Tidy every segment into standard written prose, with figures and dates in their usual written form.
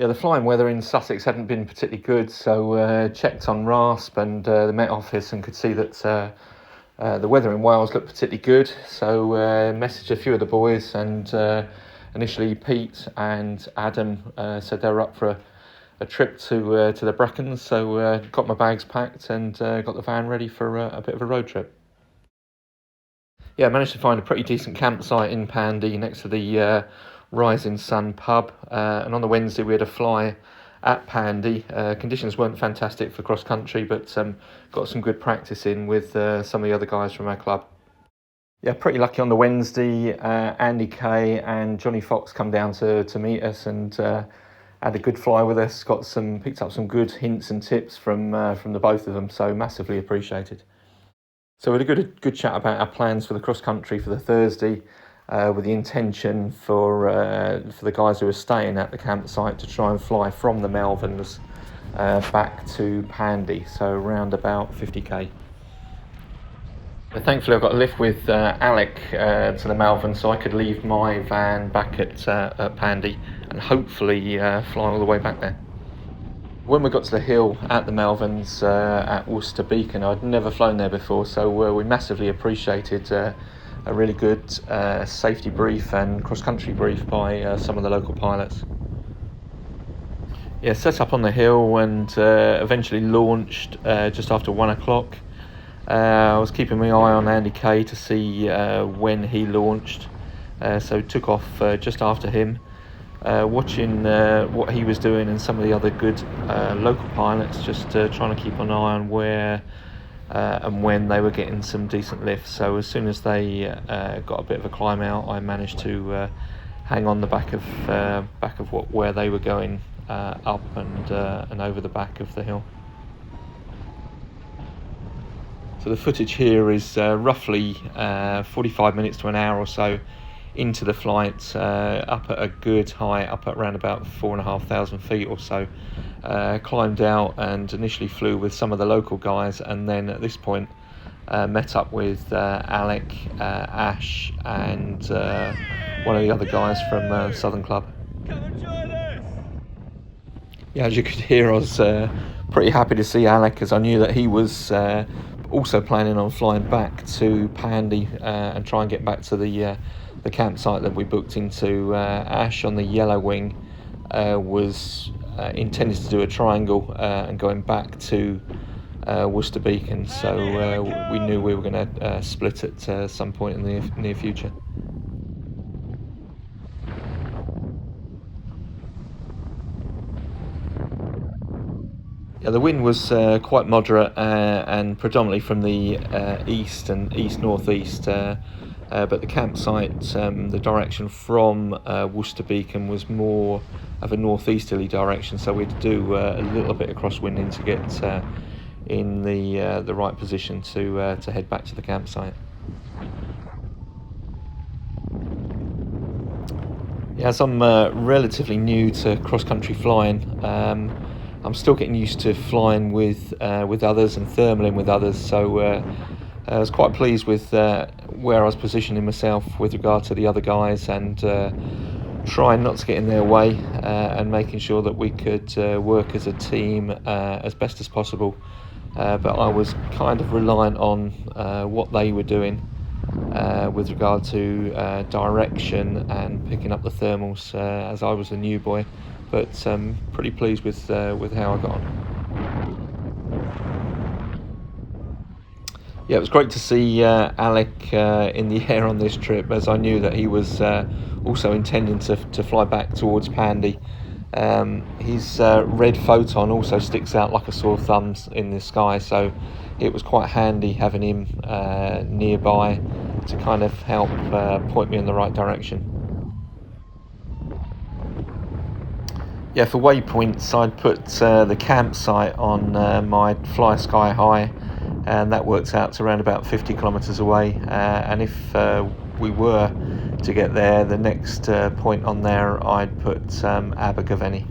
Yeah, the flying weather in Sussex hadn't been particularly good, so checked on RASP and the Met Office and could see that the weather in Wales looked particularly good. So messaged a few of the boys, and initially Pete and Adam said they were up for a trip to the Brecons. So got my bags packed and got the van ready for a bit of a road trip. Yeah, I managed to find a pretty decent campsite in Pandy next to the Rising Sun pub, and on the Wednesday we had a fly at Pandy. Conditions weren't fantastic for cross country, but got some good practice in with some of the other guys from our club. Yeah, pretty lucky on the Wednesday. Andy Kay and Johnny Fox come down to meet us and had a good fly with us. Picked up some good hints and tips from the both of them, so massively appreciated. So we had a good chat about our plans for the cross country for the Thursday, with the intention for the guys who are staying at the campsite to try and fly from the Malverns back to Pandy, so around about 50k. But thankfully I got a lift with Alec to the Malverns, so I could leave my van back at Pandy and hopefully fly all the way back there. When we got to the hill at the Malverns at Worcester Beacon, I'd never flown there before, so we massively appreciated a really good safety brief and cross-country brief by some of the local pilots. Yeah, set up on the hill and eventually launched just after 1 o'clock. I was keeping my eye on Andy Kay to see when he launched, so took off just after him. Watching what he was doing and some of the other good local pilots, just trying to keep an eye on where and when they were getting some decent lifts. So as soon as they got a bit of a climb out, I managed to hang on the back of where they were going, up and over the back of the hill. So the footage here is roughly 45 minutes to an hour or so into the flight, up at a good height, up at around about 4,500 feet or so. Climbed out and initially flew with some of the local guys, and then at this point met up with Alec, Ash and one of the other guys from Southern Club. Come and join us. Yeah, as you could hear, I was pretty happy to see Alec, as I knew that he was also planning on flying back to Pandy and try and get back to the campsite that we booked into. Ash on the yellow wing was intended to do a triangle and going back to Worcester Beacon, so we knew we were going to split at some point in the near future. Yeah, the wind was quite moderate and predominantly from the east and east-northeast, but the campsite, the direction from Worcester Beacon was more of a northeasterly direction, so we had to do a little bit of crosswinding to get in the right position to head back to the campsite. Yeah, as I'm relatively new to cross-country flying, I'm still getting used to flying with others and thermaling with others, so I was quite pleased with where I was positioning myself with regard to the other guys, and trying not to get in their way and making sure that we could work as a team as best as possible. But I was kind of reliant on what they were doing with regard to direction and picking up the thermals, as I was a new boy. But pretty pleased with how I got on. Yeah, it was great to see Alec in the air on this trip, as I knew that he was also intending to fly back towards Pandy. His red photon also sticks out like a sore thumb in the sky, so it was quite handy having him nearby to kind of help point me in the right direction. Yeah, for waypoints, I'd put the campsite on my Fly Sky High, and that works out to around about 50 kilometres away. And if we were to get there, the next point on there, I'd put Abergavenny.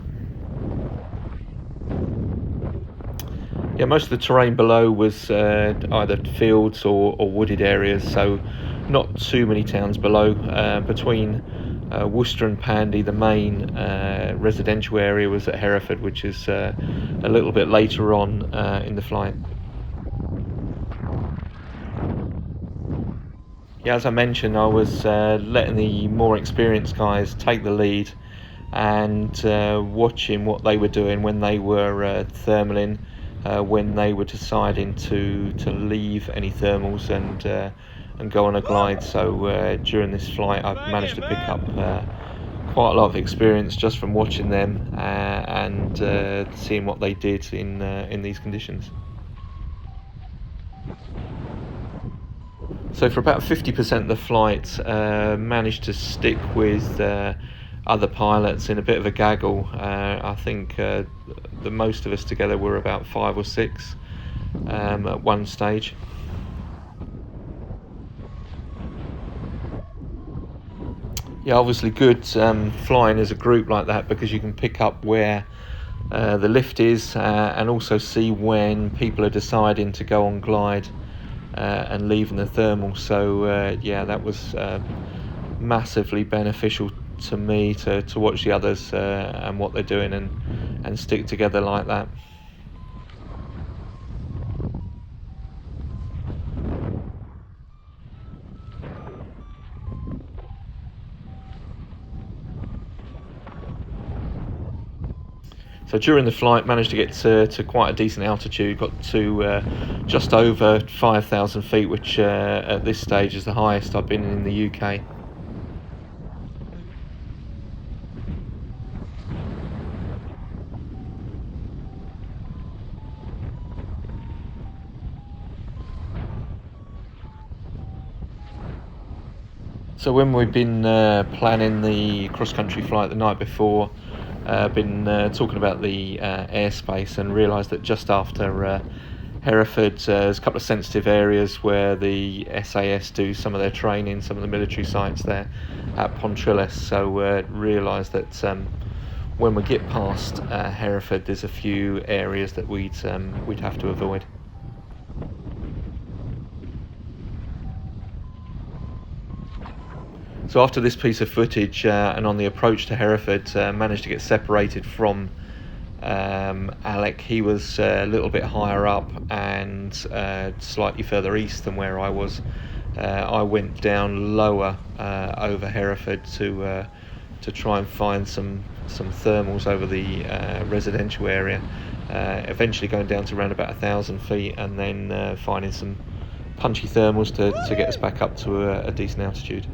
Yeah, most of the terrain below was either fields or wooded areas, so not too many towns below. Between Worcester and Pandy, the main residential area, was at Hereford, which is a little bit later on in the flight. Yeah, as I mentioned, I was letting the more experienced guys take the lead and watching what they were doing when they were thermaling, when they were deciding to leave any thermals and go on a glide. So during this flight, I've managed to pick up quite a lot of experience just from watching them and seeing what they did in these conditions. So for about 50% of the flight, managed to stick with other pilots in a bit of a gaggle. I think the most of us together were about 5 or 6 at one stage. Yeah, obviously good flying as a group like that, because you can pick up where the lift is and also see when people are deciding to go on glide and leaving the thermal. So yeah, that was massively beneficial to me to watch the others and what they're doing and stick together like that. So during the flight, managed to get to quite a decent altitude, got to just over 5,000 feet, which at this stage is the highest I've been in the UK. So when we've been planning the cross-country flight the night before, been talking about the airspace, and realised that just after Hereford, there's a couple of sensitive areas where the SAS do some of their training, some of the military sites there at Pontrillus. So realised that when we get past Hereford, there's a few areas that we'd have to avoid. So after this piece of footage and on the approach to Hereford, managed to get separated from Alec. He was a little bit higher up and slightly further east than where I was. I went down lower over Hereford to try and find some thermals over the residential area. Eventually going down to around about 1,000 feet, and then finding some punchy thermals to get us back up to a decent altitude.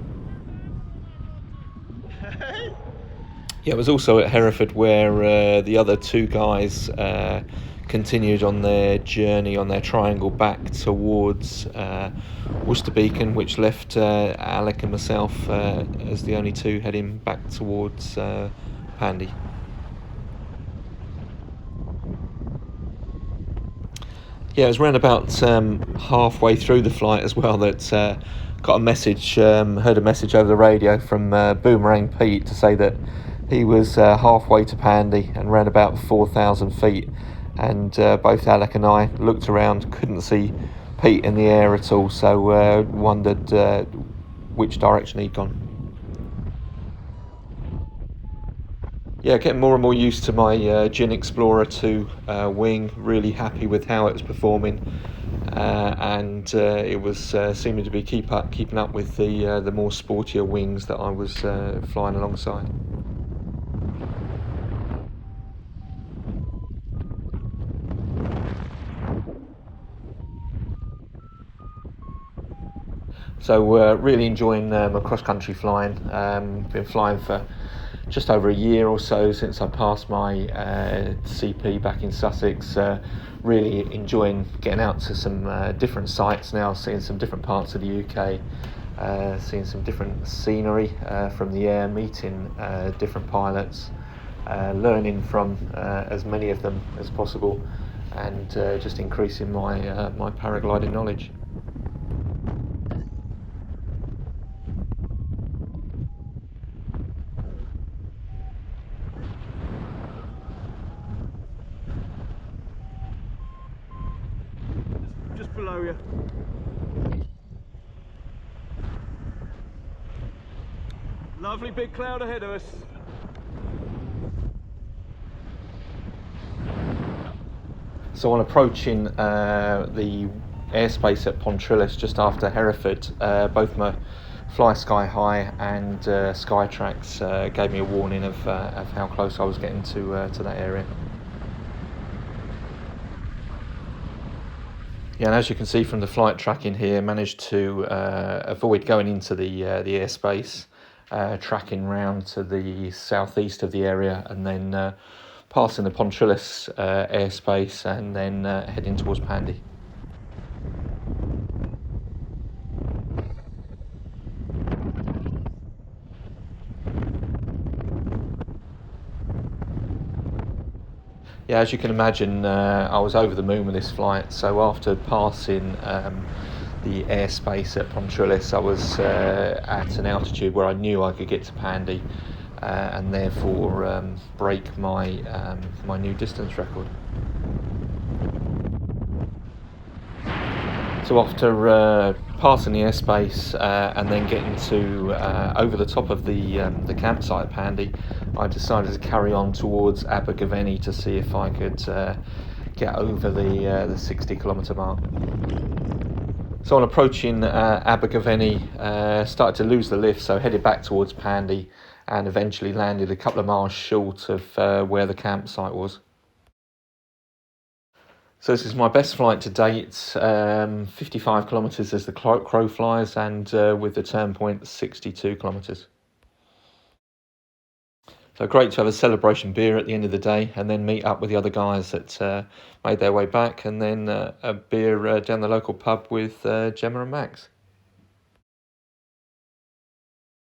Yeah, it was also at Hereford where the other 2 guys continued on their journey, on their triangle back towards Worcester Beacon, which left Alec and myself as the only 2 heading back towards Pandy. Yeah, it was around about halfway through the flight as well that got a message, heard a message over the radio from Boomerang Pete to say that he was halfway to Pandy and ran about 4,000 feet, and both Alec and I looked around, couldn't see Pete in the air at all, so wondered which direction he'd gone. Yeah, getting more and more used to my Gin Explorer 2 wing, really happy with how it was performing, and it was seeming to be keeping up with the more sportier wings that I was flying alongside. So really enjoying my cross-country flying. Been flying for just over a year or so since I passed my CP back in Sussex. Really enjoying getting out to some different sites now, seeing some different parts of the UK, seeing some different scenery from the air, meeting different pilots, learning from as many of them as possible, and just increasing my paragliding knowledge. Just below you. Low. Lovely big cloud ahead of us. So on approaching the airspace at Pontrillis just after Hereford, both my Fly Sky High and Skytrax gave me a warning of how close I was getting to that area. Yeah, and as you can see from the flight tracking here, managed to avoid going into the airspace, tracking round to the southeast of the area, and then passing the Pontrillis airspace, and then heading towards Pandy. Yeah, as you can imagine, I was over the moon with this flight. So after passing the airspace at Pontrillis, I was at an altitude where I knew I could get to Pandy, and therefore break my my new distance record. So after passing the airspace and then getting to over the top of the campsite at Pandy, I decided to carry on towards Abergavenny to see if I could get over the 60-kilometre mark. So on approaching Abergavenny, started to lose the lift, so headed back towards Pandy and eventually landed a couple of miles short of where the campsite was. So this is my best flight to date, 55 kilometres as the crow flies, and with the turn point 62 kilometres. So great to have a celebration beer at the end of the day, and then meet up with the other guys that made their way back, and then a beer down the local pub with Gemma and Max.